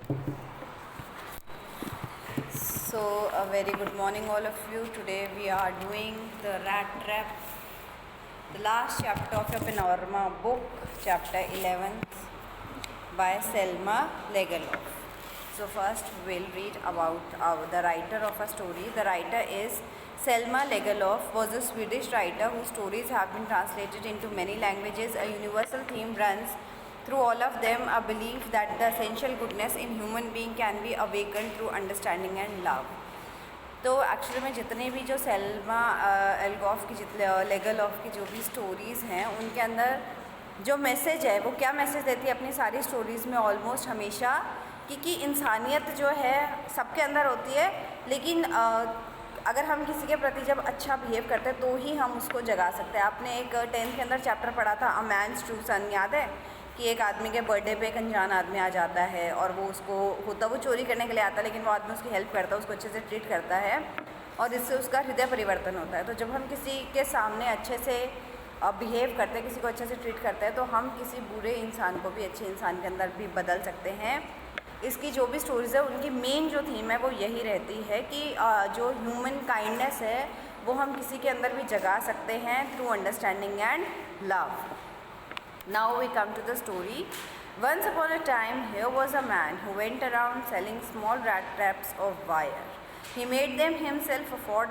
So, a very good morning, all of you. Today we are doing the rat trap, the last chapter of your Panorama book, chapter 11th, by Selma Lagerlöf. So, first we'll read about the writer of a story. The writer is Selma Lagerlöf, was a Swedish writer whose stories have been translated into many languages. A universal theme runs through all of them, a belief that the essential goodness in human being can be awakened through understanding and love. तो actually में जितने भी जो Selma एल्गॉफ की लेगलॉफ की जो भी stories हैं उनके अंदर जो मैसेज है वो क्या मैसेज देती है अपनी सारी स्टोरीज़ में ऑलमोस्ट हमेशा कि इंसानियत जो है सबके अंदर होती है, लेकिन अगर हम किसी के प्रति जब अच्छा बिहेव करते हैं तो ही हम उसको जगा सकते हैं। आपने एक 10th के अंदर चैप्टर पढ़ा था अ मैन्स ट्रू सन, याद है कि एक आदमी के बर्थडे पे एक अनजान आदमी आ जाता है और वो उसको होता वो चोरी करने के लिए आता है, लेकिन वो आदमी उसकी हेल्प करता है, उसको अच्छे से ट्रीट करता है और इससे उसका हृदय परिवर्तन होता है। तो जब हम किसी के सामने अच्छे से बिहेव करते हैं, किसी को अच्छे से ट्रीट करते हैं, तो हम किसी बुरे इंसान को भी अच्छे इंसान के अंदर भी बदल सकते हैं। इसकी जो भी स्टोरीज़ है उनकी मेन जो थीम है वो यही रहती है कि जो ह्यूमन काइंडनेस है वो हम किसी के अंदर भी जगा सकते हैं through understanding and love. Now we come to the story. Once upon a time, here was a man who went around selling small rat traps of wire. He made them himself for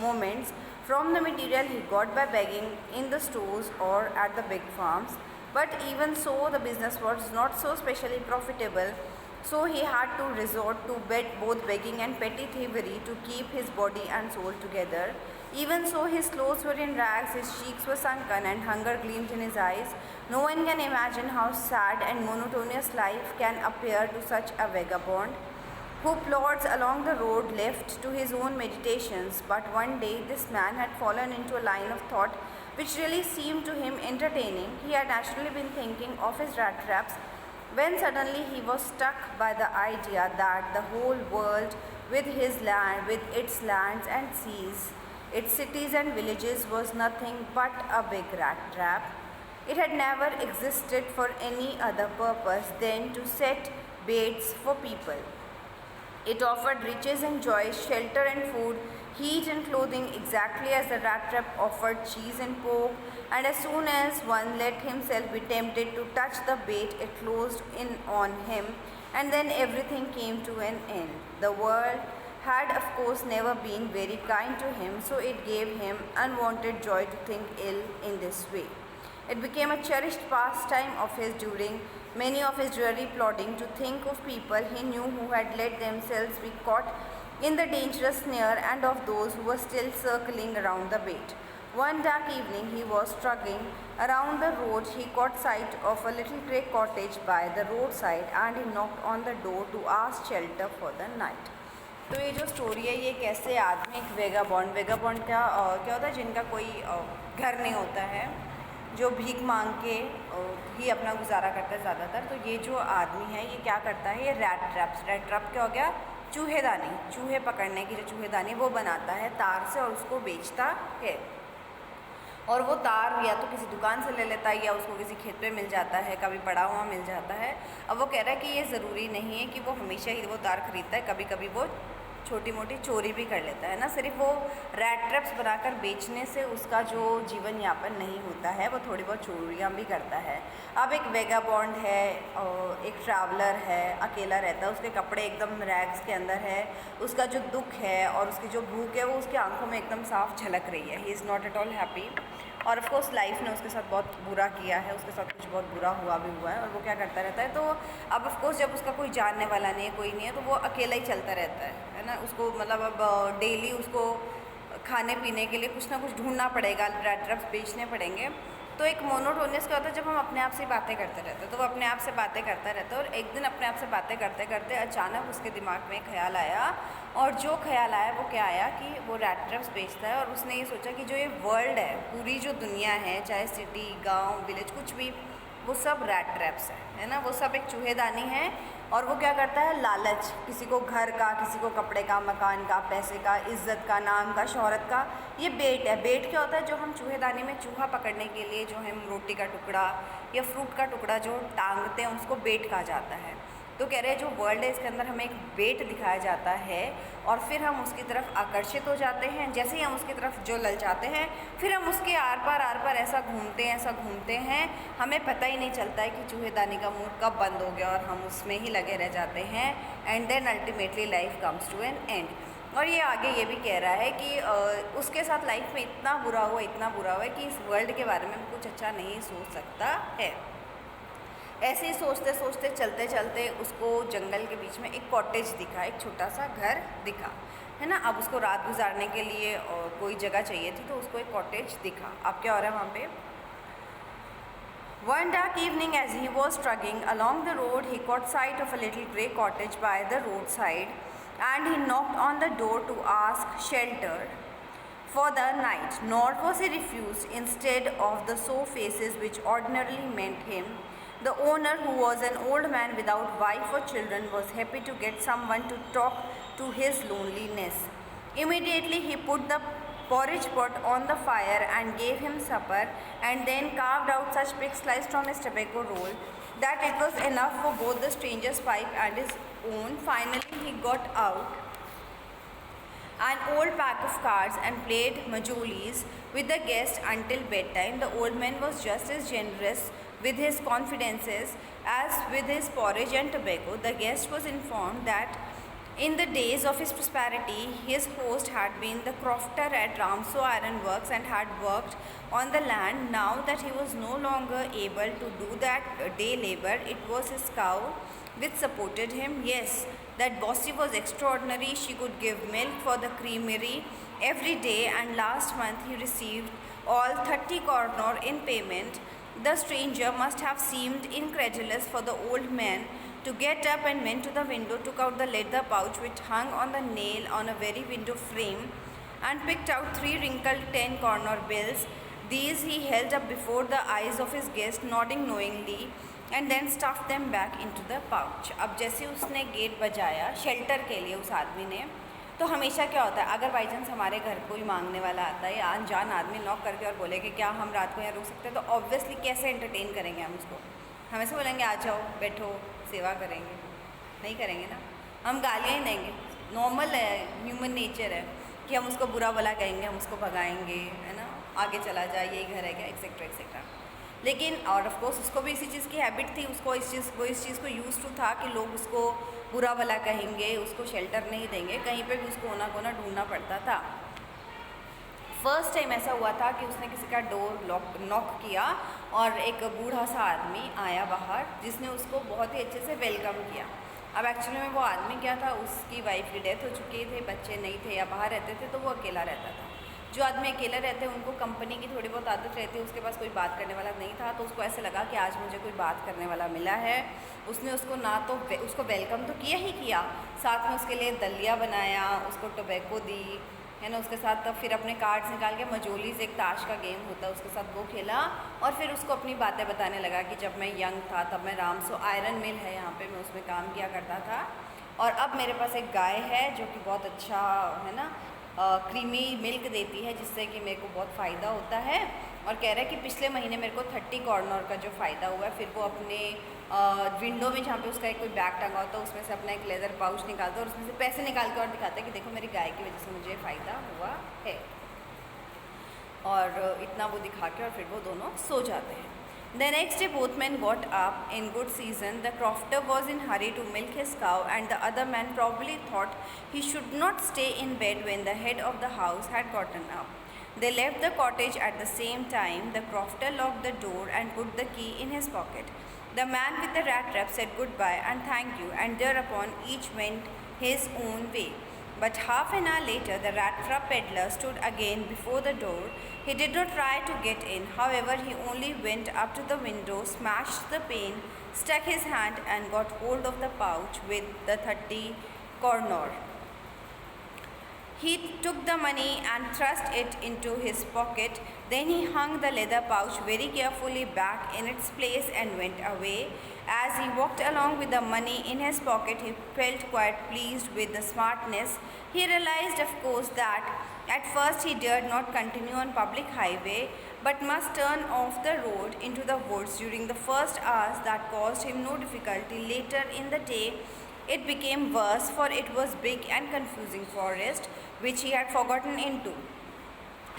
moments from the material he got by begging in the stores or at the big farms. But even so, the business was not so specially profitable. So he had to resort to both begging and petty thievery to keep his body and soul together. Even so, his clothes were in rags, his cheeks were sunken, and hunger gleamed in his eyes. No one can imagine how sad and monotonous life can appear to such a vagabond who plods along the road left to his own meditations. But one day this man had fallen into a line of thought which really seemed to him entertaining. He had naturally been thinking of his rat traps when suddenly he was struck by the idea that the whole world with its lands and seas, its cities and villages was nothing but a big rat trap. It had never existed for any other purpose than to set baits for people. It offered riches and joys, shelter and food, heat and clothing, exactly as the rat trap offered cheese and pork. And as soon as one let himself be tempted to touch the bait, it closed in on him, and then everything came to an end. The world had of course never been very kind to him, so it gave him unwanted joy to think ill in this way. It became a cherished pastime of his during many of his dreary plodding to think of people he knew who had let themselves be caught in the dangerous snare and of those who were still circling around the bait. One dark evening he was struggling around the road. He caught sight of a little grey cottage by the roadside and he knocked on the door to ask shelter for the night. तो ये जो story है ये कैसे आदमी एक vagabond क्या होता है जिनका कोई घर नहीं होता है, जो भीख मांग के ही अपना गुजारा करता है ज़्यादातर। तो ये जो आदमी है ये क्या करता है, ये रैट ट्रैप क्या हो गया, चूहेदानी, चूहे पकड़ने की जो चूहेदानी वो बनाता है तार से और उसको बेचता है। और वो तार या तो किसी दुकान से ले लेता है या उसको किसी खेत पे मिल जाता है, कभी पड़ा हुआ मिल जाता है। अब वो कह रहा है कि ये ज़रूरी नहीं है कि वो हमेशा ही वो तार खरीदता है, कभी कभी वो छोटी मोटी चोरी भी कर लेता है ना। सिर्फ वो रैट ट्रैप्स बनाकर बेचने से उसका जो जीवन यापन नहीं होता है, वो थोड़ी बहुत चोरियाँ भी करता है। अब एक वेगाबॉन्ड है, एक ट्रैवलर है, अकेला रहता है, उसके कपड़े एकदम रैग्स के अंदर है, उसका जो दुख है और उसकी जो भूख है वो उसकी आंखों में एकदम साफ झलक रही है। He is not at all happy. और ऑफ कोर्स लाइफ ने उसके साथ बहुत बुरा किया है, उसके साथ कुछ बहुत बुरा हुआ भी हुआ है और वो क्या करता रहता है। तो अब ऑफ कोर्स जब उसका कोई जानने वाला नहीं है, कोई नहीं है, तो वो अकेला ही चलता रहता है ना। उसको मतलब अब डेली उसको खाने पीने के लिए कुछ ना कुछ ढूंढना पड़ेगा, रैट ट्रैप्स बेचने पड़ेंगे। तो एक मोनोटोनियस क्या होता है, जब हम अपने आप से बातें करते रहते हैं तो वो अपने आप से बातें करता रहता है। और एक दिन अपने आप से बातें करते करते अचानक उसके दिमाग में ख्याल आया, और जो ख्याल आया वो क्या आया कि वो रैट ट्रैप्स बेचता है। और उसने ये सोचा कि जो ये वर्ल्ड है, पूरी जो दुनिया है, चाहे सिटी, गांव, विलेज, कुछ भी, वो सब रैट ट्रैप्स है ना। वो सब एक चूहेदानी है। और वो क्या करता है, लालच, किसी को घर का, किसी को कपड़े का, मकान का, पैसे का, इज्जत का, नाम का, शोहरत का, ये बेट है। बेट क्या होता है, जो हम चूहेदानी में चूहा पकड़ने के लिए जो हम रोटी का टुकड़ा या फ्रूट का टुकड़ा जो टांगते हैं उसको बेट कहा जाता है। तो कह रहे हैं जो वर्ल्ड है इसके अंदर हमें एक वेट दिखाया जाता है और फिर हम उसकी तरफ आकर्षित हो जाते हैं। जैसे ही हम उसकी तरफ जो ललचाते हैं फिर हम उसके आर पार ऐसा घूमते हैं, हमें पता ही नहीं चलता है कि चूहेदानी का मुंह कब बंद हो गया और हम उसमें ही लगे रह जाते हैं। And then ultimately life comes to an end. और ये आगे ये भी कह रहा है कि उसके साथ लाइफ में इतना बुरा हुआ कि इस वर्ल्ड के बारे में कुछ अच्छा नहीं सोच सकता है। ऐसे ही सोचते सोचते चलते चलते उसको जंगल के बीच में एक कॉटेज दिखा, एक छोटा सा घर दिखा, है ना। अब उसको रात गुजारने के लिए कोई जगह चाहिए थी, तो उसको एक कॉटेज दिखा। अब क्या हो रहा है वहाँ पे? One dark evening, as he was trudging along the road, he caught sight of a little grey cottage by the roadside, and he knocked on the door to ask shelter for the night. Nor was he refused. Instead of the sour faces which ordinarily met him, the owner, who was an old man without wife or children, was happy to get someone to talk to his loneliness. Immediately he put the porridge pot on the fire and gave him supper, and then carved out such big slices from his tobacco roll that it was enough for both the stranger's pipe and his own. Finally he got out an old pack of cards and played majolies with the guest until bedtime. The old man was just as generous with his confidences as with his porridge and tobacco. The guest was informed that in the days of his prosperity, his host had been the crofter at Ramso Iron Works and had worked on the land. Now that he was no longer able to do that day labor, it was his cow which supported him. Yes, that Bossy was extraordinary. She could give milk for the creamery every day, and last month he received all 30 kornor in payment. The stranger must have seemed incredulous, for the old man to get up and went to the window, took out the leather pouch which hung on the nail on a very window frame, and picked out 3 wrinkled 10 kornor bills. These he held up before the eyes of his guest, nodding knowingly, and then stuffed them back into the pouch. अब जैसे उसने gate बजाया shelter के लिए उस आदमी ने, तो हमेशा क्या होता है, अगर बाई चांस हमारे घर कोई मांगने वाला आता है या अनजान आदमी नॉक करके और बोले कि क्या हम रात को यहाँ रुक सकते हैं, तो ऑब्वियसली कैसे एंटरटेन करेंगे हम उसको? हम ऐसे बोलेंगे आ जाओ बैठो सेवा करेंगे? नहीं करेंगे ना, हम गालियाँ ही देंगे। नॉर्मल है, ह्यूमन नेचर है कि हम उसको बुरा भला कहेंगे, हम उसको भगाएंगे, है ना, आगे चला जाए, यही घर है क्या, एक्सेट्रा एक्सेट्रा। लेकिन और ऑफ कोर्स उसको भी इसी चीज़ की हैबिट थी, उसको इस चीज़ को यूज़ टू था कि लोग उसको बुरा भला कहेंगे, उसको शेल्टर नहीं देंगे, कहीं पे भी उसको कोना कोना ढूंढना पड़ता था। फर्स्ट टाइम ऐसा हुआ था कि उसने किसी का डोर नॉक किया और एक बूढ़ा सा आदमी आया बाहर, जिसने उसको बहुत ही अच्छे से वेलकम किया। अब एक्चुअली में वो आदमी क्या था, उसकी वाइफ की डेथ हो चुकी थी, बच्चे नहीं थे या बाहर रहते थे, तो वो अकेला रहता था। जो आदमी अकेला रहते हैं उनको कंपनी की थोड़ी बहुत आदत रहती है, उसके पास कोई बात करने वाला नहीं था, तो उसको ऐसे लगा कि आज मुझे कोई बात करने वाला मिला है। उसने उसको ना तो उसको वेलकम तो किया ही किया, साथ में उसके लिए दलिया बनाया, उसको टोबैको दी, है ना, उसके साथ तब फिर अपने कार्ड्स निकाल के मजोलीज एक ताश का गेम होता है उसके साथ वो खेला, और फिर उसको अपनी बातें बताने लगा कि जब मैं यंग था तब मैं रामसो आयरन मिल है यहाँ पे, मैं उसमें काम किया करता था, और अब मेरे पास एक गाय है जो कि बहुत अच्छा, है ना, क्रीमी मिल्क देती है, जिससे कि मेरे को बहुत फ़ायदा होता है। और कह रहा है कि पिछले महीने मेरे को 30 कॉर्नर का जो फ़ायदा हुआ है, फिर वो अपने विंडो में जहाँ पे उसका एक कोई बैग टंगा होता है उसमें से अपना एक लेदर पाउच निकालता है और उसमें से पैसे निकाल के और दिखाता है कि देखो मेरी गाय की वजह से मुझे फ़ायदा हुआ है, और इतना वो दिखा के और फिर वो दोनों सो जाते हैं। The next day both men got up in good season. The crofter was in hurry to milk his cow, and the other man probably thought he should not stay in bed when the head of the house had gotten up. They left the cottage at the same time. The crofter locked the door and put the key in his pocket. The man with the rat trap said goodbye and thank you, and thereupon each went his own way. But half an hour later, the rat trap peddler stood again before the door. He did not try to get in. However, he only went up to the window, smashed the pane, stuck his hand and got hold of the pouch with the 30 kornor. He took the money and thrust it into his pocket. Then he hung the leather pouch very carefully back in its place and went away. As he walked along with the money in his pocket, he felt quite pleased with the smartness. He realized, of course, that at first he dared not continue on public highway, but must turn off the road into the woods during the first hours. That caused him no difficulty. Later in the day, it became worse, for it was big and confusing forest, which he had forgotten into.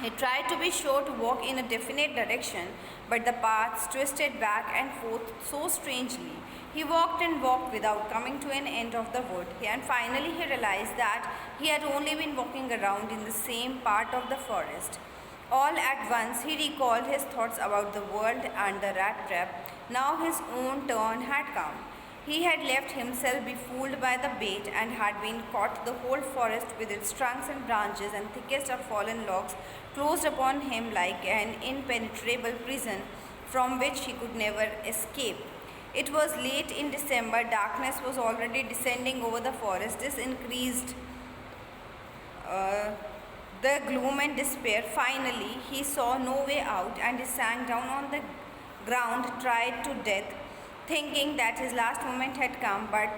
He tried to be sure to walk in a definite direction, but the paths twisted back and forth so strangely. He walked and walked without coming to an end of the wood, and finally he realized that he had only been walking around in the same part of the forest. All at once he recalled his thoughts about the world and the rat trap. Now his own turn had come. He had left himself befooled by the bait and had been caught. The whole forest, with its trunks and branches and thickest of fallen logs, closed upon him like an impenetrable prison from which he could never escape. It was late in December. Darkness was already descending over the forest. This increased the gloom and despair. Finally, he saw no way out, and he sank down on the ground, tried to death, thinking that his last moment had come. But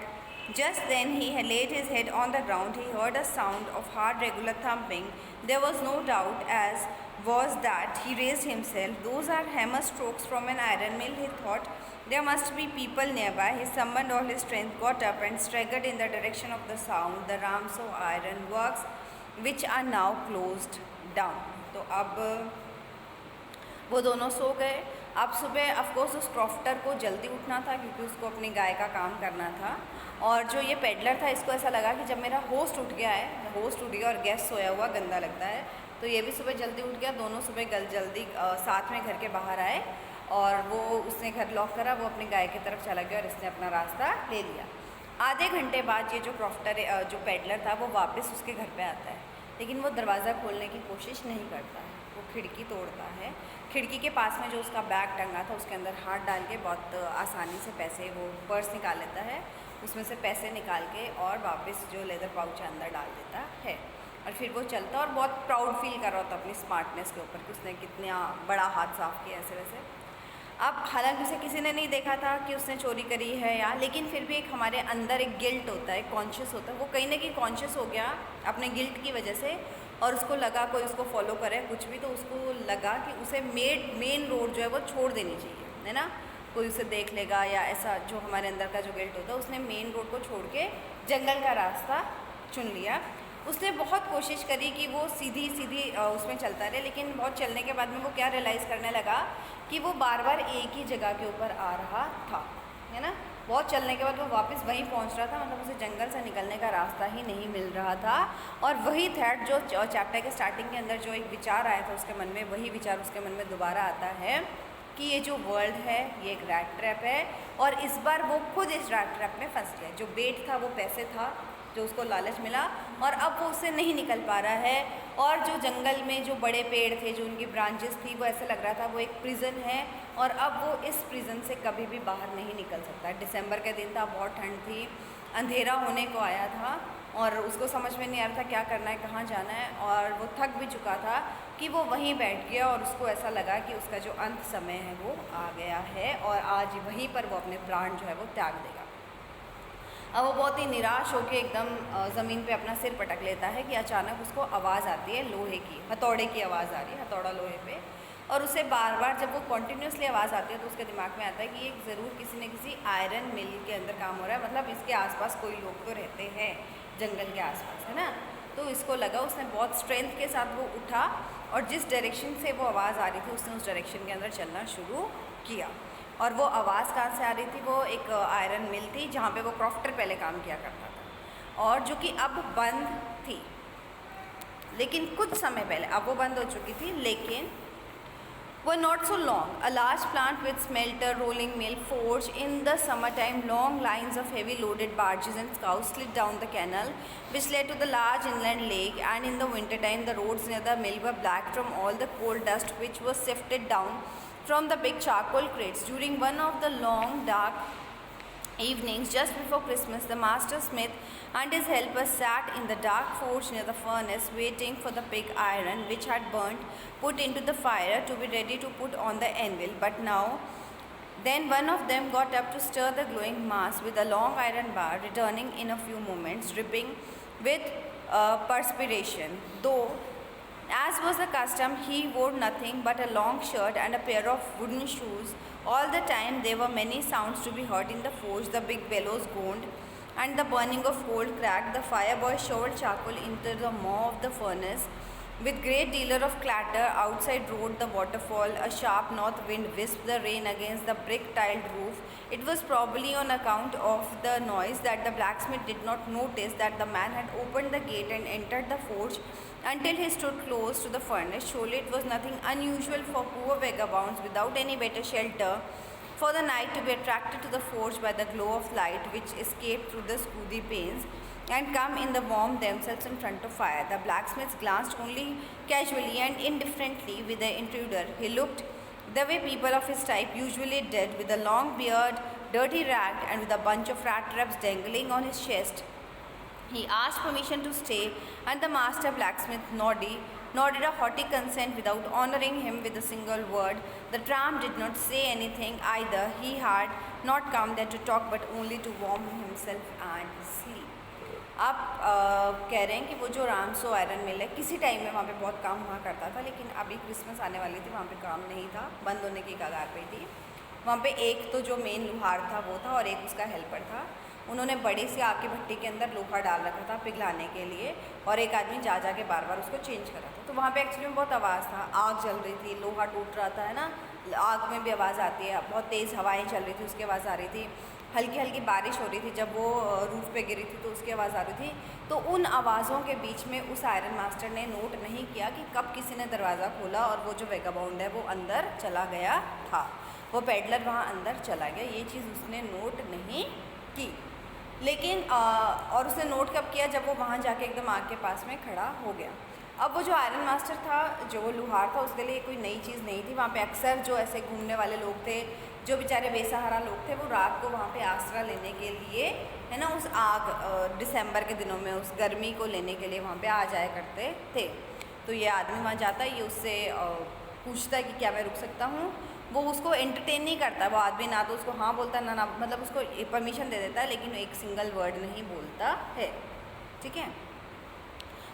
just then he had laid his head on the ground. He heard a sound of hard, regular thumping. There was no doubt as was that he raised himself. Those are hammer strokes from an iron mill, he thought. There must be people nearby. He summoned all his strength, got up and staggered in the direction of the sound. The Ramso iron works, which are now closed down. तो अब वो दोनों सो गए. अब सुबह of course उस crofter को जल्दी उठना था क्योंकि उसको अपनी गाय का काम करना था. और जो ये पेडलर था, इसको ऐसा लगा कि जब मेरा होस्ट उठ गया है, होस्ट उठ गया और गेस्ट सोया हुआ गंदा लगता है, तो ये भी सुबह जल्दी उठ गया. दोनों सुबह जल्दी साथ में घर के बाहर आए और वो उसने घर लॉक करा, वो अपनी गाय की तरफ चला गया और इसने अपना रास्ता ले लिया. आधे घंटे बाद ये जो क्रॉफ्टर जो पेडलर था वो वापस उसके घर पे आता है, लेकिन वो दरवाज़ा खोलने की कोशिश नहीं करता है. वो खिड़की तोड़ता है. खिड़की के पास में जो उसका बैग टंगा था उसके अंदर हाथ डाल के बहुत आसानी से पैसे, वो पर्स निकाल लेता है, उसमें से पैसे निकाल के और वापस जो लेदर पाउच अंदर डाल देता है. और फिर वो चलता और बहुत प्राउड फील कर रहा होता अपनी स्मार्टनेस के ऊपर कि उसने कितना बड़ा हाथ साफ किया ऐसे वैसे. अब हालांकि उसे किसी ने नहीं देखा था कि उसने चोरी करी है या, लेकिन फिर भी एक हमारे अंदर एक गिल्ट होता है, कॉन्शियस होता है. वो कहीं ना कहीं कॉन्शियस हो गया अपने गिल्ट की वजह से, और उसको लगा कोई उसको फॉलो करे कुछ भी, तो उसको लगा कि उसे मेन रोड जो है वो छोड़ देनी चाहिए, है ना. कोई उसे देख लेगा या ऐसा, जो हमारे अंदर का जो गिल्ट होता है, उसने मेन रोड को छोड़ के जंगल का रास्ता चुन लिया. उसने बहुत कोशिश करी कि वो सीधी उसमें चलता रहे, लेकिन बहुत चलने के बाद में वो क्या रियलाइज़ करने लगा कि वो बार बार एक ही जगह के ऊपर आ रहा था, है ना. बहुत चलने के बाद वो वापस वहीं पहुंच रहा था, मतलब उसे जंगल से निकलने का रास्ता ही नहीं मिल रहा था. और वही थॉट जो चैप्टर के स्टार्टिंग के अंदर जो एक विचार आया था उसके मन में, वही विचार उसके मन में दोबारा आता है कि ये जो वर्ल्ड है ये एक रैट ट्रैप है. और इस बार वो खुद इस रैट ट्रैप में फंस गया. जो बेट था वो पैसे था जो उसको लालच मिला, और अब वो उससे नहीं निकल पा रहा है. और जो जंगल में जो बड़े पेड़ थे, जो उनकी ब्रांचेस थी, वो ऐसा लग रहा था वो एक प्रिजन है, और अब वो इस प्रिजन से कभी भी बाहर नहीं निकल सकता. दिसंबर का दिन था, बहुत ठंड थी, अंधेरा होने को आया था, और उसको समझ में नहीं आ रहा था क्या करना है, कहाँ जाना है. और वो थक भी चुका था कि वो वहीं बैठ गया, और उसको ऐसा लगा कि उसका जो अंत समय है वो आ गया है, और आज वहीं पर वो अपने प्राण जो है वो त्याग देगा. अब वो बहुत ही निराश होकर एकदम ज़मीन पे अपना सिर पटक लेता है कि अचानक उसको आवाज़ आती है लोहे की, हथौड़े की आवाज़ आ रही है, हथौड़ा लोहे पे. और उसे बार बार जब वो कॉन्टीन्यूसली आवाज़ आती है तो उसके दिमाग में आता है कि ये ज़रूर किसी न किसी आयरन मिल के अंदर काम हो रहा है, मतलब इसके आसपास कोई लोग तो रहते हैं जंगल के आसपास, है ना. तो इसको लगा, उसने बहुत स्ट्रेंथ के साथ वो उठा और जिस डायरेक्शन से वो आवाज़ आ रही थी उसने उस डायरेक्शन के अंदर चलना शुरू किया. और वो आवाज़ कहाँ से आ रही थी? वो एक आयरन मिल थी जहाँ पे वो क्रॉफ्टर पहले काम किया करता था, और जो कि अब बंद थी. लेकिन कुछ समय पहले, अब वो बंद हो चुकी थी, लेकिन were not so long. A large plant with smelter, rolling mill, forge. In the summertime, long lines of heavy loaded barges and scows slid down the canal, which led to the large inland lake. And in the wintertime, the roads near the mill were black from all the coal dust which was sifted down from the big charcoal crates. During one of the long, dark evenings just before Christmas, the master smith and his helpers sat in the dark forge near the furnace, waiting for the pig iron which had burnt, put into the fire to be ready to put on the anvil. But now, then one of them got up to stir the glowing mass with a long iron bar, returning in a few moments, dripping with perspiration. Though As was the custom, he wore nothing but a long shirt and a pair of wooden shoes. All the time there were many sounds to be heard in the forge. The big bellows groaned, and the burning of coal cracked. The fireboy shoveled charcoal into the maw of the furnace. With great deal of clatter, outside roared the waterfall. A sharp north wind whisked the rain against the brick-tiled roof. It was probably on account of the noise that the blacksmith did not notice that the man had opened the gate and entered the forge until he stood close to the furnace. Surely it was nothing unusual for poor vagabonds without any better shelter for the night to be attracted to the forge by the glow of light which escaped through the scutty panes and come in the warm themselves in front of fire. The blacksmith glanced only casually and indifferently with the intruder. He looked the way people of his type usually did, with a long beard, dirty ragged, and with a bunch of rat traps dangling on his chest. He asked permission to stay, and the master blacksmith nodded a haughty consent without honoring him with a single word. The tramp did not say anything either. He had not come there to talk but only to warm himself and sleep. आप कह रहे हैं कि वो जो रामसो iron मिल है किसी time में वहाँ पे बहुत काम हुआ करता था, लेकिन अभी क्रिसमस आने वाली थी, वहाँ पे काम नहीं था, बंद होने की कगार पे थी। वहाँ पे एक तो जो मेन लुहार था वो था और एक उसका हेल्पर था। उन्होंने बड़ी सी आग की भट्टी के अंदर लोहा डाल रखा था पिघलाने के लिए, और एक आदमी जा के बार बार उसको चेंज कर रहा था। तो वहाँ पे एक्चुअली में बहुत आवाज़ था, आग जल रही थी, लोहा टूट रहा था, है ना, आग में भी आवाज़ आती है, बहुत तेज़ हवाएं चल रही थी, उसकी आवाज़ आ रही थी, हल्की हल्की बारिश हो रही थी, जब वो रूफ़ पे गिरी थी तो उसकी आवाज़ आ रही थी। तो उन आवाज़ों के बीच में उस आयरन मास्टर ने नोट नहीं किया कि कब किसी ने दरवाज़ा खोला और वो जो वेगाबाउंड है वो अंदर चला गया था, वो पेडलर वहाँ अंदर चला गया, ये चीज़ उसने नोट नहीं की। लेकिन और उसने नोट कब किया, जब वो वहाँ जाके एकदम आग के पास में खड़ा हो गया। अब वो जो आयरन मास्टर था, जो वो लुहार था, उसके लिए कोई नई चीज़ नहीं थी। वहाँ पे अक्सर जो ऐसे घूमने वाले लोग थे, जो बेचारे बेसहारा लोग थे, वो रात को वहाँ पे आसरा लेने के लिए, है ना, उस आग दिसंबर के दिनों में उस गर्मी को लेने के लिए वहाँ पे आ जाया करते थे। तो ये आदमी वहाँ जाता है, ये उससे पूछता है कि क्या मैं रुक सकता हूँ। वो उसको एंटरटेन नहीं करता, वो आदमी ना तो उसको हाँ बोलता ना मतलब उसको परमिशन दे देता है, लेकिन एक सिंगल वर्ड नहीं बोलता है, ठीक है।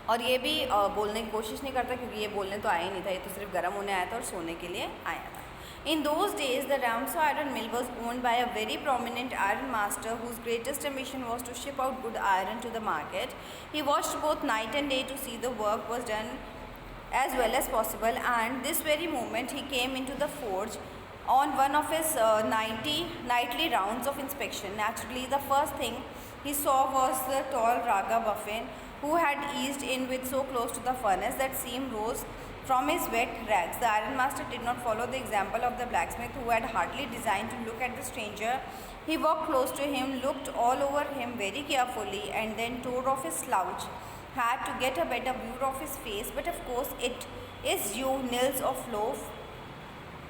और ये भी बोलने की कोशिश नहीं करता, क्योंकि ये बोलने तो आया ही नहीं था, ये तो सिर्फ गर्म होने आया था और सोने के लिए आया था। In those days, the Ramsau iron mill was owned by a very prominent iron master whose greatest ambition was to ship out good iron to the market. He watched both night and day to see the work was done as well as possible, and this very moment he came into the forge on one of his nightly rounds of inspection. Naturally, the first thing he saw was the tall Raga Buffin, who had eased in with so close to the furnace that steam rose from his wet rags. The iron master did not follow the example of the blacksmith, who had hardly designed to look at the stranger. He walked close to him, looked all over him very carefully, and then tore off his slouch hat to get a better view of his face. But of course, it is you, Nils of Loaf,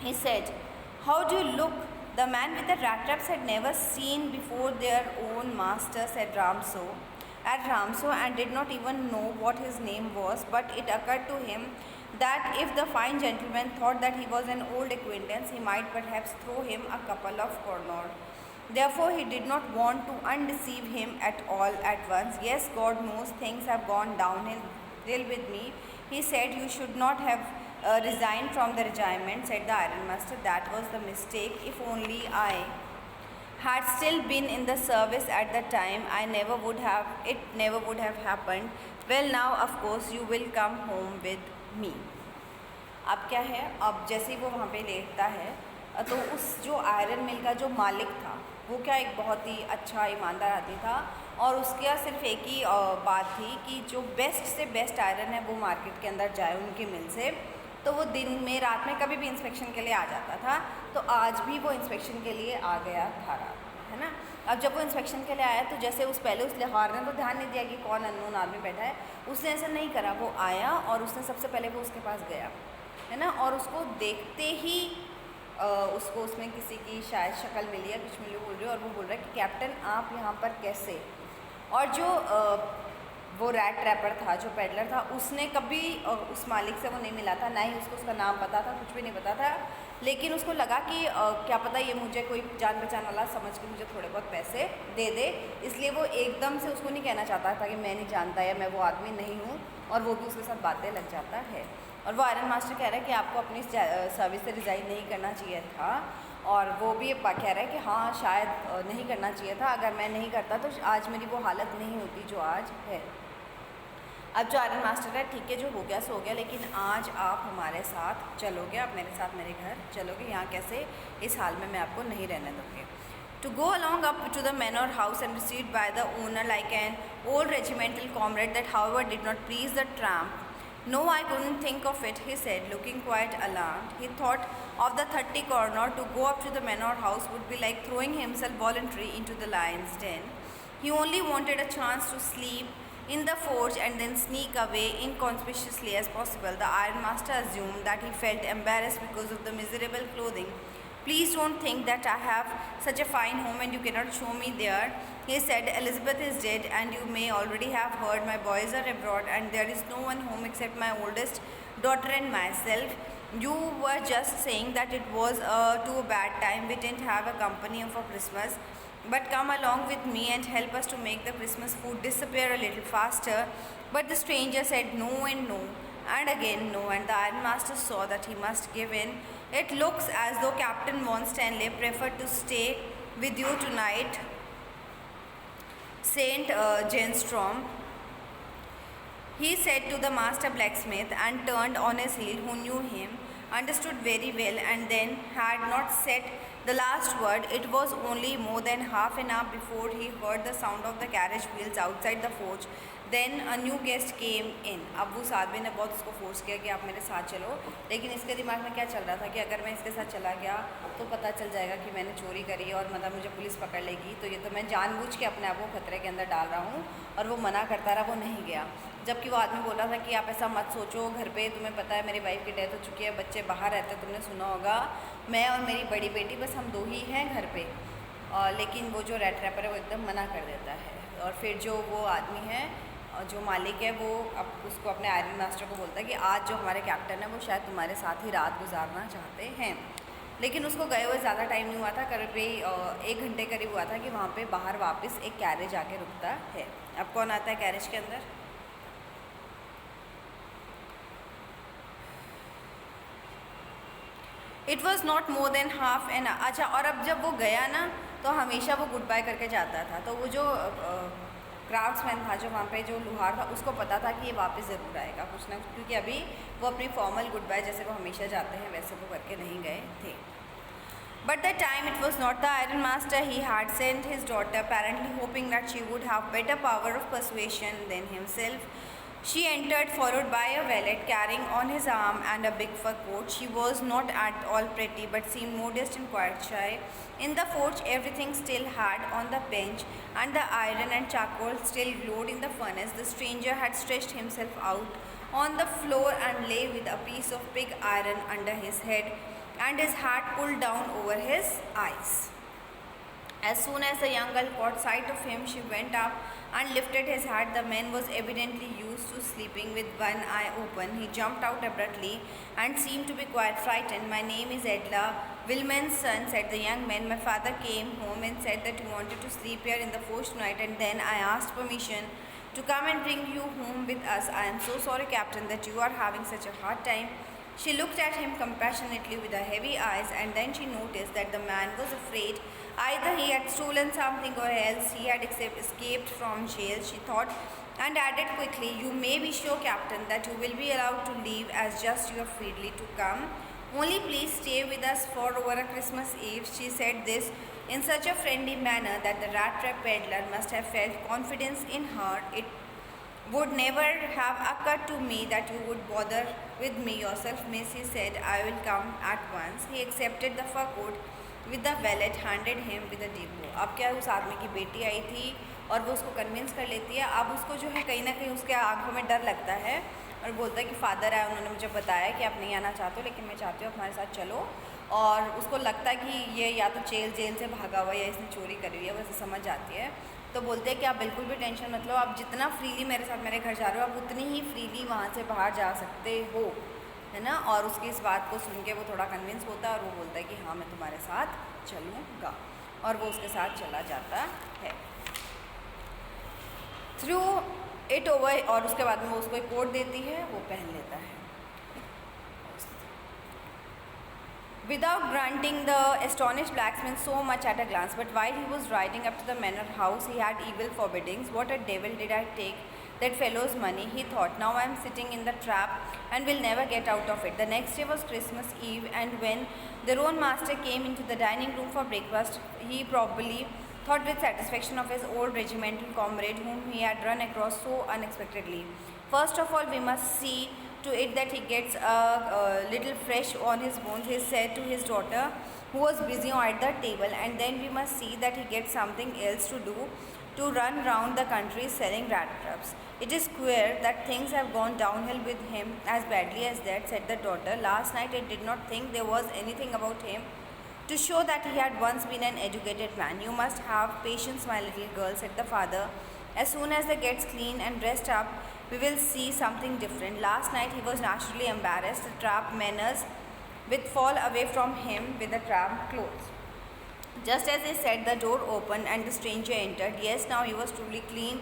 he said. How do you look? The man with the rat traps had never seen before their own master, said Ramso. At Ramso, and did not even know what his name was, but it occurred to him that if the fine gentleman thought that he was an old acquaintance, he might perhaps throw him a couple of corners. Therefore, he did not want to undeceive him at all at once. Yes, God knows things have gone downhill with me, he said. You should not have resigned from the regiment, said the iron master. That was the mistake. If only I had still been in the service at the time, it never would have happened. Well, now of course you will come home with me. अब क्या है, अब जैसे ही वो वहाँ पे लेटता है, तो उस जो आयरन मिल का जो मालिक था, वो क्या एक बहुत ही अच्छा ईमानदार आदमी था, और उसका सिर्फ एक ही बात थी कि जो बेस्ट से बेस्ट आयरन है वो मार्केट के अंदर जाए उनकी मिल से। तो वो दिन में रात में कभी भी इंस्पेक्शन के लिए आ जाता था, तो आज भी वो इंस्पेक्शन के लिए आ गया था रात, है ना। अब जब वो इंस्पेक्शन के लिए आया, तो जैसे उस लिहार ने तो ध्यान नहीं दिया कि कौन अननोन आदमी बैठा है, उसने ऐसा नहीं करा। वो आया और उसने सबसे पहले वो उसके पास गया, है ना, और उसको देखते ही उसको उसमें किसी की शायद शक्ल मिली है, कुछ मिली बोल रही है, और वो बोल रहा है कि कैप्टन आप यहाँ पर कैसे। और जो वो रैट ट्रैपर था जो पेडलर था, उसने कभी उस मालिक से वो नहीं मिला था, ना ही उसको उसका नाम पता था, कुछ भी नहीं पता था। लेकिन उसको लगा कि क्या पता ये मुझे कोई जान पहचान वाला समझ के मुझे थोड़े बहुत पैसे दे दे, इसलिए वो एकदम से उसको नहीं कहना चाहता था कि मैं नहीं जानता या मैं वो आदमी नहीं हूँ, और वो भी उसके साथ बातें लग जाता है। और वो आयरन मास्टर कह रहा है कि आपको अपनी सर्विस से रिज़ाइन नहीं करना चाहिए था, और वो भी कह रहा है कि हाँ शायद नहीं करना चाहिए था, अगर मैं नहीं करता तो आज मेरी वो हालत नहीं होती जो आज है। अब जो आयरन मास्टर है, ठीक है जो हो गया सो हो गया, लेकिन आज आप हमारे साथ चलोगे, आप मेरे साथ मेरे घर चलोगे, यहाँ कैसे इस हाल में मैं आपको नहीं रहने दूँगी। To go along up to the manor house and received by the owner like an old regimental comrade that however did not please the tramp. No, I couldn't think of it, he said, looking quite alarmed. He thought of the 30 corner. To go up to the manor house would be like throwing himself voluntarily into the lion's den. He only wanted a chance to sleep in the forge and then sneak away inconspicuously as possible. The ironmaster assumed that he felt embarrassed because of the miserable clothing. Please don't think that I have such a fine home and you cannot show me there, he said. Elizabeth is dead and you may already have heard my boys are abroad and there is no one home except my oldest daughter and myself. You were just saying that it was too bad time we didn't have a company for Christmas. But come along with me and help us to make the Christmas food disappear a little faster. But the stranger said no and no, and again no, and the ironmaster saw that he must give in. It looks as though Captain Von Stanley preferred to stay with you tonight, Saint Jenstrom, he said to the master blacksmith, and turned on his heel, who knew him, understood very well, and then had not said the last word. It was only more than half an hour before he heard the sound of the carriage wheels outside the forge. Then a new guest came in. अब उस आदमी ने बहुत उसको force किया कि आप मेरे साथ चलो, लेकिन इसके दिमाग में क्या चल रहा था कि अगर मैं इसके साथ चला गया तो पता चल जाएगा कि मैंने चोरी करी और मतलब मुझे पुलिस पकड़ लेगी, तो ये तो मैं जानबूझ के अपने आप को खतरे के अंदर डाल रहा हूँ। और वो मना करता रहा, वो नहीं गया। जबकि वो आदमी बोल रहा था कि आप ऐसा मत सोचो, घर पे तुम्हें पता है मेरी वाइफ की डेथ हो चुकी है, बच्चे बाहर रहते हैं, तुमने सुना होगा, मैं और मेरी बड़ी बेटी बस हम दो ही हैं घर पे। लेकिन वो जो रैट ट्रैपर है वो एकदम मना कर देता है। और फिर जो वो आदमी है, जो मालिक है, वो अब उसको अपने आयरन मास्टर को बोलता है कि आज जो हमारे कैप्टन है वो शायद तुम्हारे साथ ही रात गुजारना चाहते हैं। लेकिन उसको गए हुए ज़्यादा टाइम नहीं हुआ था, करीब 1 घंटे करीब हुआ था कि वहाँ पे बाहर वापस एक कैरेज आके रुकता है। अब कौन आता है कैरेज के अंदर? It was not more than half an. अच्छा, और अब जब वो गया ना तो हमेशा वो गुड बाय करके जाता था। तो वो जो क्राफ्ट्समैन था, जो वहाँ पे जो लुहार था, उसको पता था कि ये वापस ज़रूर आएगा कुछ ना, क्योंकि अभी वो अपनी फॉर्मल गुड बाय जैसे वो हमेशा जाते हैं वैसे वो करके नहीं गए थे। But that time it was not the iron master. He had sent his daughter, apparently hoping that she would have better power of persuasion than himself. She entered, followed by a valet carrying on his arm and a big fur coat. She was not at all pretty, but seemed modest and quite shy. In the forge, everything still had on the bench, and the iron and charcoal still glowed in the furnace. The stranger had stretched himself out on the floor and lay with a piece of pig iron under his head, and his hat pulled down over his eyes. As soon as the young girl caught sight of him, she went up and lifted his hat. The man was evidently used to sleeping with one eye open. He jumped out abruptly and seemed to be quite frightened. My name is Edla, Wilman's son, said the young man. My father came home and said that he wanted to sleep here in the forge tonight, and then I asked permission to come and bring you home with us. I am so sorry, Captain, that you are having such a hard time. She looked at him compassionately with her heavy eyes, and then she noticed that the man was afraid. Either he had stolen something or else he had escaped from jail, she thought, and added quickly, you may be sure, Captain, that you will be allowed to leave as just you are freely to come. Only please stay with us for over a Christmas Eve. She said this in such a friendly manner that the rat trap peddler must have felt confidence in her. It would never have occurred to me that you would bother with me yourself, Miss, he said. I will come at once. He accepted the fur coat with the valet, handed him with a depot. अब क्या उस आदमी की बेटी आई थी और वो उसको कन्विंस कर लेती है। अब उसको जो है कहीं ना कहीं उसके आंखों में डर लगता है और बोलता है कि फादर है, उन्होंने मुझे बताया कि आप नहीं आना चाहते हो, लेकिन मैं चाहती हूँ हमारे साथ चलो। और उसको लगता है कि ये या तो जेल से भागा हुआ या इसने चोरी करी हुई है, वैसे समझ आती है। तो बोलते हैं कि आप बिल्कुल भी टेंशन मत लो, आप जितना फ्रीली मेरे साथ मेरे घर जा रहे हो आप उतनी ही फ्रीली वहाँ से बाहर जा सकते हो, है ना। और उसकी इस बात को सुन के वो थोड़ा कन्विंस होता है और वो बोलता है कि हाँ मैं तुम्हारे साथ चलूँगा, और वो उसके साथ चला जाता है। थ्रू इट ओवर, और उसके बाद में वो उसको एक कोट देती है, वो पहन लेता है। Without granting the astonished blacksmith so much at a glance, but while he was riding up to the manor house, he had evil forebodings. What a devil did I take that fellow's money, he thought. Now I am sitting in the trap and will never get out of it. The next day was Christmas Eve, and when their own master came into the dining room for breakfast, he probably thought with satisfaction of his old regimental comrade whom he had run across so unexpectedly. First of all, we must see to it that he gets a little fresh on his bones, he said to his daughter, who was busy at the table, and then we must see that he gets something else to do, to run round the country selling rat traps. It is queer that things have gone downhill with him as badly as that, said the daughter. Last night I did not think there was anything about him to show that he had once been an educated man. You must have patience, my little girl, said the father. As soon as he gets clean and dressed up, we will see something different. Last night he was naturally embarrassed. The trap manners would fall away from him with the trap clothes. Just as he said, the door opened and the stranger entered. Yes, now he was truly clean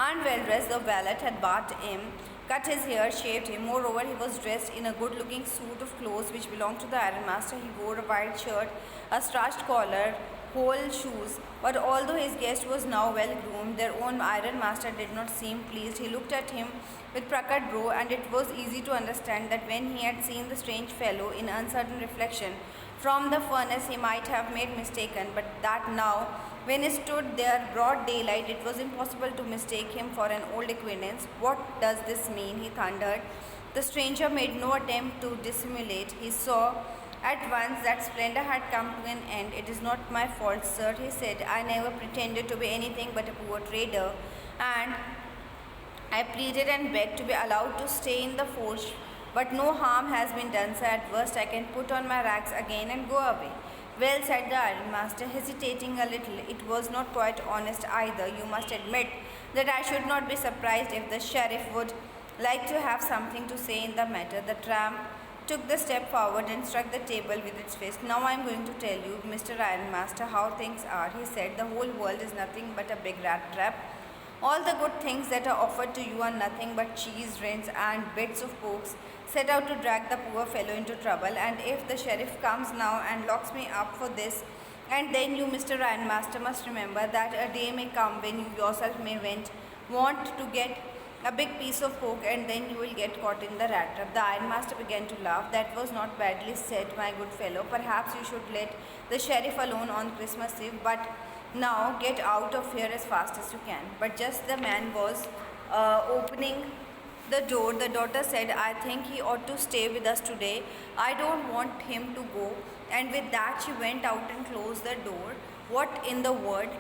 and well dressed. The valet had bathed him, cut his hair, shaved him. Moreover, he was dressed in a good-looking suit of clothes which belonged to the ironmaster. He wore a white shirt, a starched collar, whole shoes. But although his guest was now well groomed, their own ironmaster did not seem pleased. He looked at him with puckered brow, and it was easy to understand that when he had seen the strange fellow in uncertain reflection from the furnace, he might have made mistaken, but that now, when he stood there broad daylight, it was impossible to mistake him for an old acquaintance. What does this mean? He thundered. The stranger made no attempt to dissimulate. He saw at once that splendor had come to an end. It is not my fault, sir, he said. I never pretended to be anything but a poor trader, and I pleaded and begged to be allowed to stay in the forge, but no harm has been done, sir. At worst, I can put on my rags again and go away. Well, said the ironmaster, hesitating a little, it was not quite honest either. You must admit that I should not be surprised if the sheriff would like to have something to say in the matter. The tramp took the step forward and struck the table with its fist. Now I am going to tell you, Mr. Ironmaster, how things are, he said. The whole world is nothing but a big rat trap. All the good things that are offered to you are nothing but cheese, rinds, and bits of pokes set out to drag the poor fellow into trouble. And if the sheriff comes now and locks me up for this, and then you, Mr. Ironmaster, must remember that a day may come when you yourself may want to get a big piece of pork, and then you will get caught in the rat trap. The ironmaster began to laugh. That was not badly said, my good fellow. Perhaps you should let the sheriff alone on Christmas Eve, but now get out of here as fast as you can. But just the man was opening the door, the daughter said, I think he ought to stay with us today. I don't want him to go. And with that she went out and closed the door. What in the world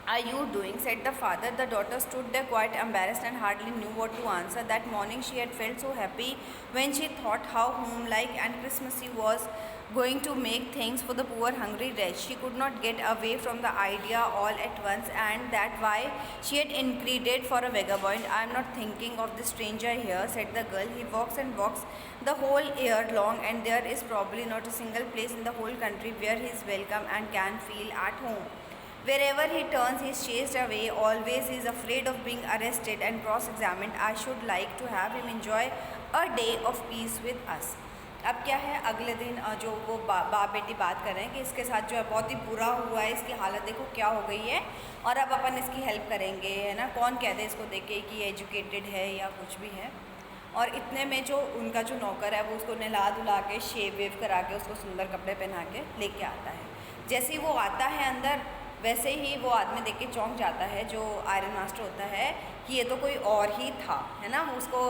are you doing? Said the father. The daughter stood there quite embarrassed and hardly knew what to answer. That morning she had felt so happy when she thought how homelike and Christmassy was going to make things for the poor hungry wretch. She could not get away from the idea all at once, and that why she had inquired for a vagabond. I am not thinking of the stranger here, said the girl. He walks and walks the whole year long, and there is probably not a single place in the whole country where he is welcome and can feel at home. Wherever he turns, he is chased away. Always he is afraid of being arrested and cross-examined. I should like to have him enjoy a day of peace with us. अब क्या है, अगले दिन जो वो बाप बेटी बात कर रहे हैं कि इसके साथ जो है बहुत ही बुरा हुआ है, इसकी हालत देखो क्या हो गई है, और अब अपन इसकी हेल्प करेंगे, है ना। कौन कह दे इसको देख के कि एजुकेटेड है या कुछ भी है। और इतने में जो उनका जो नौकर है वो उसको नहला धुला के शेव वेव करा के उसको सुंदर कपड़े पहना के लेके आता है। जैसे ही वो आता है अंदर, वैसे ही वो आदमी देख के चौंक जाता है जो आयरन मास्टर होता है कि ये तो कोई और ही था, है ना। उसको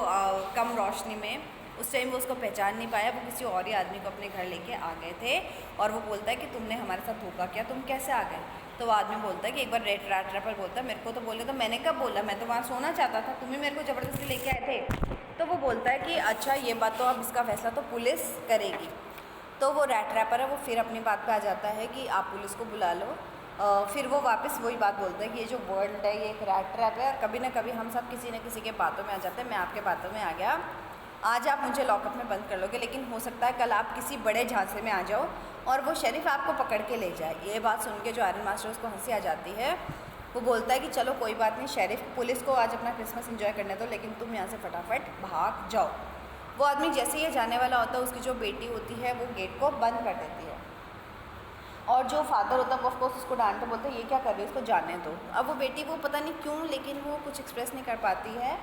कम रोशनी में उस टाइम वो उसको पहचान नहीं पाया, वो किसी और ही आदमी को अपने घर लेके आ गए थे। और वो बोलता है कि तुमने हमारे साथ धोखा किया, तुम कैसे आ गए। तो वो आदमी बोलता है कि एक बार रेड rat ट्रैपर बोलता है मेरे को तो बोले, तो मैंने कब बोला, मैं तो वहाँ सोना चाहता था, तुम ही मेरे को ज़बरदस्ती लेके आए थे। तो वो बोलता है कि अच्छा ये बात तो अब इसका फैसला तो पुलिस करेगी। तो वो rat ट्रैपर है वो फिर अपनी बात पे आ जाता है कि आप पुलिस को बुला लो, फिर वो वापस वही बात बोलता है कि ये जो वर्ल्ड है ये एक रैट ट्रैप है, कभी ना कभी हम सब किसी न किसी के बातों में आ जाते हैं। मैं आपके बातों में आ गया, आज आप मुझे लॉकअप में बंद कर लोगे, लेकिन हो सकता है कल आप किसी बड़े झांसे में आ जाओ और वो शरीफ आपको पकड़ के ले जाए। ये बात सुन के जो आयरन मास्टर उसको हंसी आ जाती है। वो बोलता है कि चलो कोई बात नहीं शेरिफ, पुलिस को आज अपना क्रिसमस एंजॉय करने दो, लेकिन तुम यहाँ से फटाफट भाग जाओ। वो आदमी जैसे ही जाने वाला होता है, उसकी जो बेटी होती है वो गेट को बंद कर देती है, और जो फादर होता है वो ऑफकोर्स उसको डांटते, बोलते हैं ये क्या कर रही है, उसको जाने दो। अब वो बेटी वो पता नहीं क्यों, लेकिन वो कुछ एक्सप्रेस नहीं कर पाती है।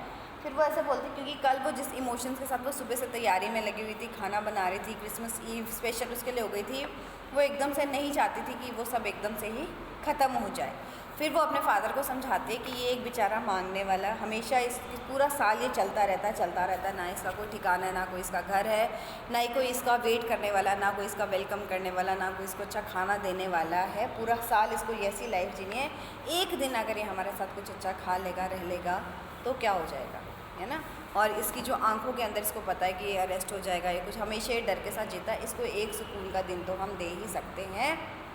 फिर वो ऐसे बोलती है क्योंकि कल वो जिस इमोशंस के साथ वो सुबह से तैयारी में लगी हुई थी, खाना बना रही थी, क्रिसमस ईव स्पेशल उसके लिए हो गई थी, वो एकदम से नहीं चाहती थी कि वो सब एकदम से ही ख़त्म हो जाए। फिर वो अपने फादर को समझाती है कि ये एक बेचारा मांगने वाला, हमेशा इस पूरा साल ये चलता रहता है, ना इसका कोई ठिकाना है, ना कोई इसका घर है, ना ही कोई इसका वेट करने वाला, ना कोई इसका वेलकम करने वाला, ना कोई इसको अच्छा खाना देने वाला है। पूरा साल इसको ऐसी लाइफ जीनी है, एक दिन अगर ये हमारे साथ कुछ अच्छा खा लेगा, रह लेगा तो क्या हो जाएगा, है ना। और इसकी जो आंखों के अंदर इसको पता है कि ये अरेस्ट हो जाएगा, ये कुछ हमेशा डर के साथ जीता है। इसको एक सुकून का दिन तो हम दे ही सकते हैं,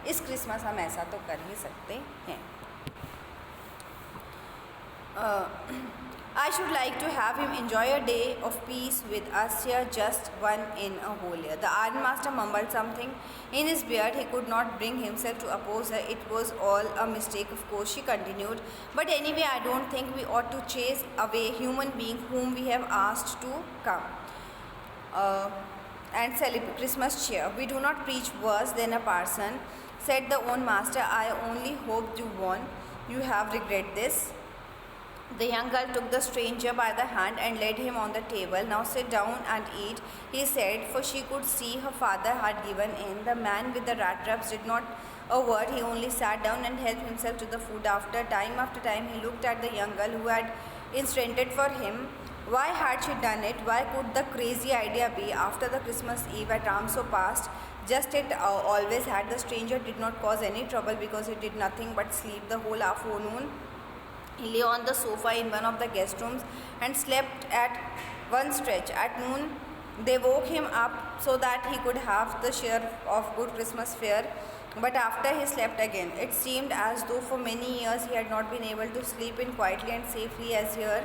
इस क्रिसमस हम ऐसा तो कर ही सकते हैं। I should like to have him enjoy a day of peace with us here, just one in a whole year. The Iron Master mumbled something in his beard. He could not bring himself to oppose her. It was all a mistake, of course, she continued. But anyway, I don't think we ought to chase away human being whom we have asked to come and celebrate Christmas cheer. We do not preach worse than a parson, said the own master. I only hope you won. You have regret this. The young girl took the stranger by the hand and led him on the table. Now sit down and eat, he said, for she could see her father had given in. The man with the rat traps did not a word. He only sat down and helped himself to the food. After time, he looked at the young girl who had instructed for him. Why had she done it? Why could the crazy idea be? After the Christmas Eve at so passed, just it always had. The stranger did not cause any trouble because he did nothing but sleep the whole afternoon. He lay on the sofa in one of the guest rooms and slept at one stretch. At noon, they woke him up so that he could have the share of good Christmas fare. But after he slept again, it seemed as though for many years he had not been able to sleep in quietly and safely as here.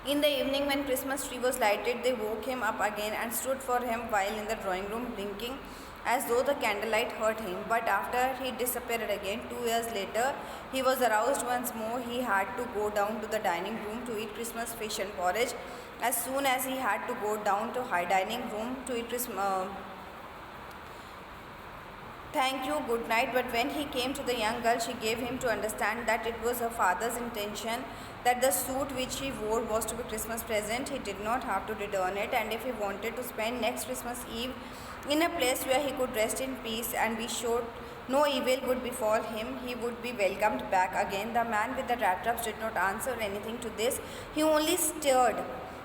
In the evening, when Christmas tree was lighted, they woke him up again and stood for him while in the drawing room, blinking as though the candlelight hurt him. But after he disappeared again, 2 years later, he was aroused once more. He had to go down to the dining room to eat Christmas fish and porridge. As soon as he had to go down to high dining room to eat thank you, good night. But when he came to the young girl, she gave him to understand that it was her father's intention that the suit which he wore was to be Christmas present. He did not have to return it, and if he wanted to spend next Christmas Eve in a place where he could rest in peace and be sure no evil would befall him, he would be welcomed back again. The man with the rat traps did not answer anything to this. He only stared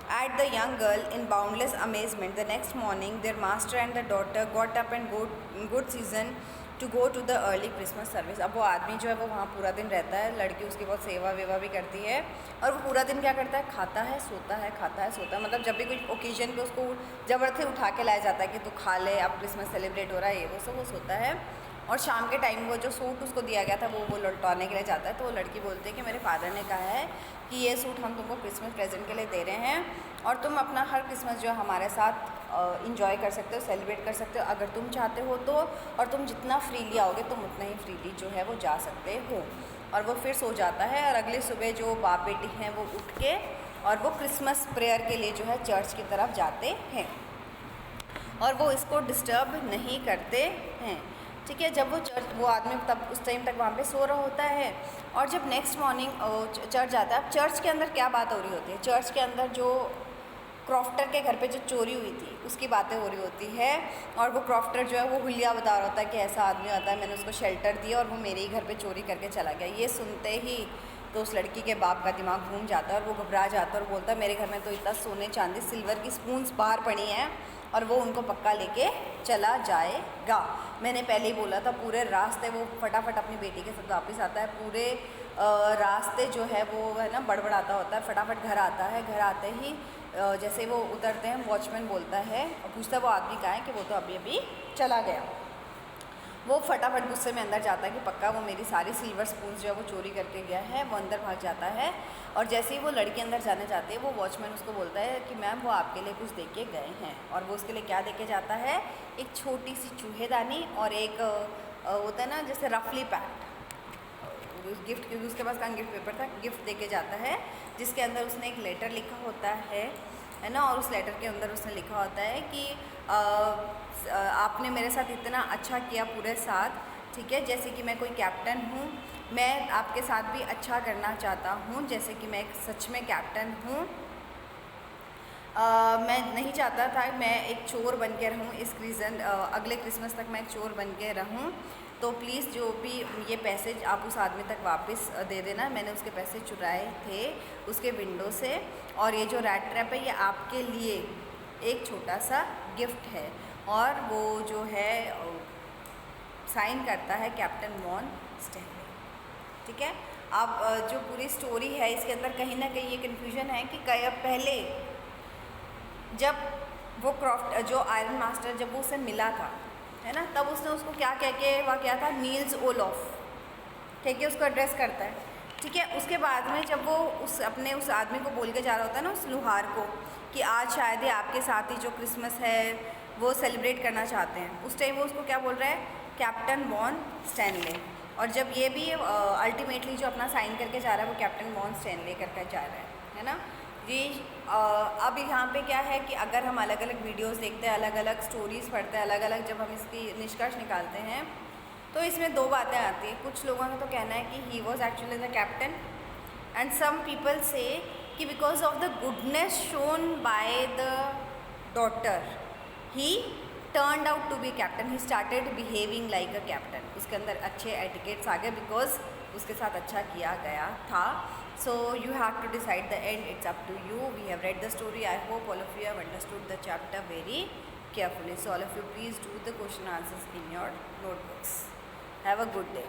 at the young girl in boundless amazement. The next morning, their master and the daughter got up and good season to go to the early Christmas service. अब वो आदमी जो है वो वहाँ पूरा दिन रहता है, लड़की उसकी बहुत सेवा वेवा भी करती है, और वो पूरा दिन क्या करता है, खाता है सोता है, खाता है सोता है। मतलब जब भी कोई ओकेजन पे उसको ज़बरदस्ती उठा के लाया जाता है कि तू खा ले, अब क्रिसमस सेलिब्रेट हो रहा है, ये वो सब वो सोता है। और शाम के टाइम वो जो सूट उसको दिया गया था वो लौटाने के लिए जाता है, तो वो लड़की बोलती है कि मेरे फादर ने कहा है कि ये सूट हम तुमको क्रिसमस प्रेजेंट के लिए दे रहे हैं, और तुम अपना हर क्रिसमस जो हमारे साथ इंजॉय कर सकते हो, सेलिब्रेट कर सकते हो अगर तुम चाहते हो तो, और तुम जितना फ्रीली आओगे तुम उतना ही फ्रीली जो है वो जा सकते हो। और वो फिर सो जाता है, और अगले सुबह जो बाप बेटी हैं वो उठ के और वो क्रिसमस प्रेयर के लिए जो है चर्च की तरफ जाते हैं, और वो इसको डिस्टर्ब नहीं करते हैं। ठीक है, जब वो आदमी तब उस टाइम तक वहाँ पे सो रहा होता है, और जब नेक्स्ट मॉर्निंग चर्च जाता है। अब चर्च के अंदर क्या बात हो रही होती है, चर्च के अंदर जो क्रॉफ्टर के घर पे जो चोरी हुई थी उसकी बातें हो रही होती है, और वो क्रॉफ्टर जो है वो हुलिया बता रहा होता है कि ऐसा आदमी आता है, मैंने उसको शेल्टर दिया और वो मेरे ही घर पे चोरी करके चला गया। ये सुनते ही तो उस लड़की के बाप का दिमाग घूम जाता है और वो घबरा जाता है और बोलता है मेरे घर में तो इतना सोने चांदी सिल्वर की स्पून्स बाहर पड़ी हैं, और वो उनको पक्का लेके चला जाएगा। मैंने पहले ही बोला था, पूरे रास्ते वो फटाफट अपनी बेटी के साथ वापस आता है, पूरे रास्ते जो है वो है ना बड़बड़ाता होता है, फटाफट घर आता है। घर आते ही जैसे वो उतरते हैं, वॉचमैन बोलता है और पूछता है वो आदमी कहाँ है, कि वो तो अभी अभी चला गया। वो फटाफट गुस्से में अंदर जाता है कि पक्का वो मेरी सारी सिल्वर स्पून्स जो है वो चोरी करके गया है। वो अंदर भाग जाता है और जैसे ही वो लड़की अंदर जाने जाती है वो वॉचमैन उसको बोलता है कि मैम वो आपके लिए कुछ दे के गए हैं। और वो उसके लिए क्या दे के जाता है, एक छोटी सी चूहेदानी और एक होता है ना जैसे रफली पैक्ड गिफ्ट, क्योंकि उसके पास कहाँ गिफ्ट पेपर था, गिफ्ट दे के जाता है जिसके अंदर उसने एक लेटर लिखा होता है ना। और उस लेटर के अंदर उसने लिखा होता है कि आपने मेरे साथ इतना अच्छा किया पूरे साथ, ठीक है, जैसे कि मैं कोई कैप्टन हूँ, मैं आपके साथ भी अच्छा करना चाहता हूँ जैसे कि मैं एक सच में कैप्टन हूँ। मैं नहीं चाहता था मैं एक चोर बन के रहूँ इस अगले क्रिसमस तक मैं एक चोर बन के रहूँ। तो प्लीज़ जो भी ये पैसे आप उस आदमी तक वापस दे देना, मैंने उसके पैसे चुराए थे उसके विंडो से। और ये जो रैट ट्रैप है ये आपके लिए एक छोटा सा गिफ्ट है। और वो जो है साइन करता है कैप्टन वॉन स्टैनले, ठीक है। अब जो पूरी स्टोरी है इसके अंदर कहीं ना कहीं ये कन्फ्यूजन है कि पहले जब वो क्रॉफ्ट जो आयरन मास्टर जब वो उसे मिला था, है ना, तब उसने उसको क्या कह के वह क्या था, नील्स ओलॉफ कह के उसको एड्रेस करता है, ठीक है। उसके बाद में जब वो उस आदमी को बोल के जा रहा होता है ना, उस लुहार को, कि आज शायद ही आपके साथ ही जो क्रिसमस है वो सेलिब्रेट करना चाहते हैं, उस टाइम वो उसको क्या बोल रहा है, कैप्टन वॉन स्टैनले। और जब ये भी अल्टीमेटली जो अपना साइन करके जा रहा है वो कैप्टन वॉन स्टैनले करके जा रहा है ना जी। अब यहाँ पे क्या है कि अगर हम अलग अलग वीडियोस देखते हैं, अलग अलग स्टोरीज़ पढ़ते हैं, अलग अलग जब हम इसकी निष्कर्ष निकालते हैं तो इसमें दो बातें आती हैं। कुछ लोगों का तो कहना है कि he was actually the captain and some people say कि because of the goodness shown by the daughter he turned out to be captain, he started behaving like a captain. उसके अंदर अच्छे एटिकेट्स आ गए बिकॉज उसके साथ अच्छा किया गया था। So you have to decide the end, it's up to you. We have read the story. I hope all of you have understood the chapter very carefully. So all of you please do the question answers in your notebooks. Have a good day.